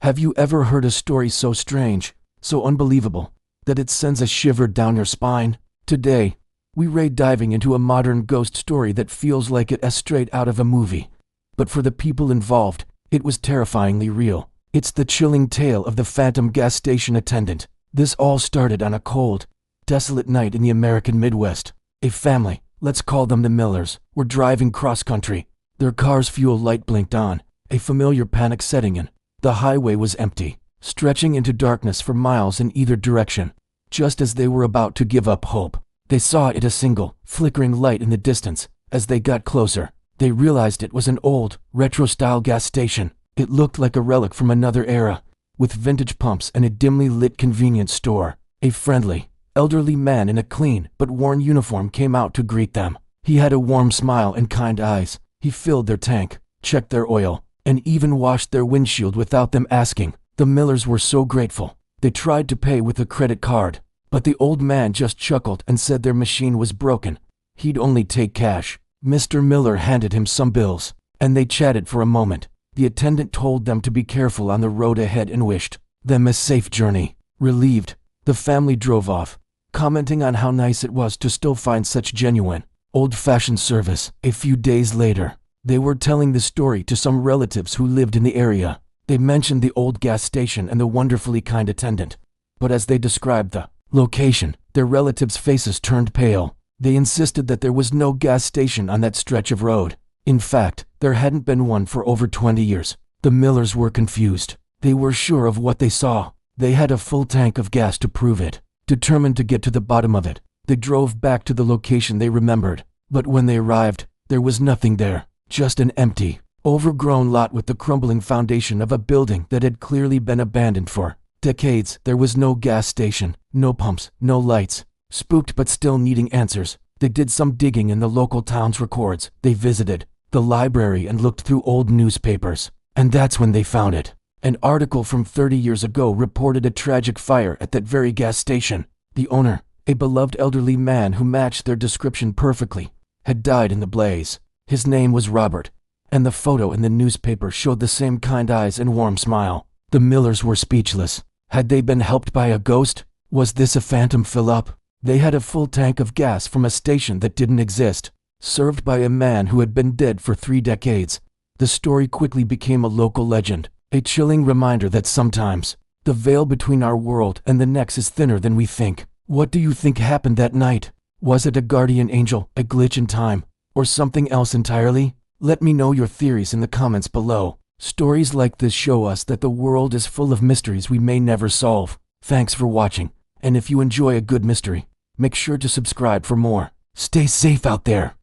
Have you ever heard a story so strange, so unbelievable, that it sends a shiver down your spine? Today, we're diving into a modern ghost story that feels like it's straight out of a movie. But for the people involved, it was terrifyingly real. It's the chilling tale of the phantom gas station attendant. This all started on a cold, desolate night in the American Midwest. A family, let's call them the Millers, were driving cross-country. Their car's fuel light blinked on, a familiar panic setting in. The highway was empty, stretching into darkness for miles in either direction. Just as they were about to give up hope, they saw a single, flickering light in the distance. As they got closer, they realized it was an old, retro-style gas station. It looked like a relic from another era, with vintage pumps and a dimly lit convenience store. A friendly, elderly man in a clean but worn uniform came out to greet them. He had a warm smile and kind eyes. He filled their tank, checked their oil, and even washed their windshield without them asking. The Millers were so grateful. They tried to pay with a credit card, but the old man just chuckled and said their machine was broken. He'd only take cash. Mr. Miller handed him some bills, and they chatted for a moment. The attendant told them to be careful on the road ahead and wished them a safe journey. Relieved, the family drove off, commenting on how nice it was to still find such genuine, old-fashioned service. A few days later, they were telling the story to some relatives who lived in the area. They mentioned the old gas station and the wonderfully kind attendant. But as they described the location, their relatives' faces turned pale. They insisted that there was no gas station on that stretch of road. In fact, there hadn't been one for over 20 years. The Millers were confused. They were sure of what they saw. They had a full tank of gas to prove it. Determined to get to the bottom of it, they drove back to the location they remembered. But when they arrived, there was nothing there. Just an empty, overgrown lot with the crumbling foundation of a building that had clearly been abandoned for decades. There was no gas station, no pumps, no lights. Spooked but still needing answers, they did some digging in the local town's records. They visited the library and looked through old newspapers. And that's when they found it. An article from 30 years ago reported a tragic fire at that very gas station. The owner, a beloved elderly man who matched their description perfectly, had died in the blaze. His name was Robert, and the photo in the newspaper showed the same kind eyes and warm smile. The Millers were speechless. Had they been helped by a ghost? Was this a phantom fill-up? They had a full tank of gas from a station that didn't exist, served by a man who had been dead for 3 decades. The story quickly became a local legend, a chilling reminder that sometimes the veil between our world and the next is thinner than we think. What do you think happened that night? Was it a guardian angel, a glitch in time, or something else entirely? Let me know your theories in the comments below. Stories like this show us that the world is full of mysteries we may never solve. Thanks for watching, and if you enjoy a good mystery, make sure to subscribe for more. Stay safe out there.